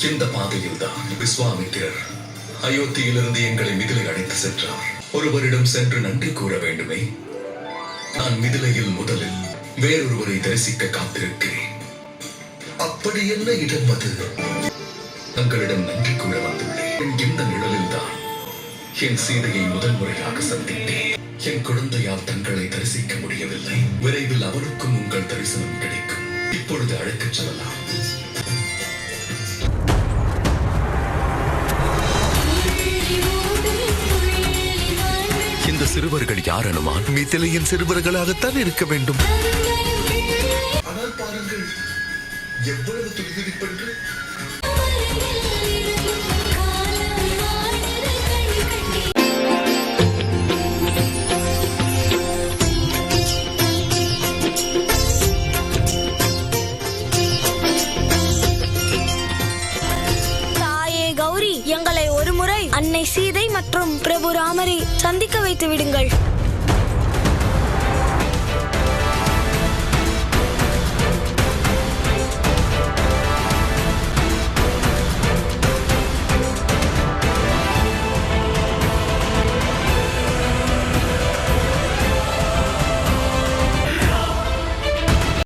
இந்த பாதையில் தான் விஸ்வாமித்திரர் அயோத்தியிலிருந்து எங்களை மிதிலை அழைத்து சென்றார். ஒருவரிடம் சென்று நன்றி கூற வேண்டுமே. நான் மிதிலையில் முதலில் வேறொருவரை தரிசிக்க காத்திருக்கிறேன். அப்படி என்ன இடம் அது? தங்களிடம் நன்றி கூற வந்துள்ளேன். இந்த நிழலில் தான் என் சீதையை முதல் முறையாக சந்தித்தேன். என் குழந்தையால் தங்களை தரிசிக்க முடியவில்லை. விரைவில் அவருக்கும் உங்கள் தரிசனம் கிடைக்கும். இப்பொழுது அழைக்கச் செல்லலாம். இந்த சிறுவர்கள் யார் அனுமான்? மிதிலையின் சிறுவர்களாகத்தான் இருக்க வேண்டும். ஆனால் பாருங்கள், எவ்வளவு துடிதுடிப்பென்று. தாயே கௌரி, எங்களை ஒருமுறை அன்னை சீதை மற்றும் பிரபு ராமரை சந்திக்க வைத்து விடுங்கள்.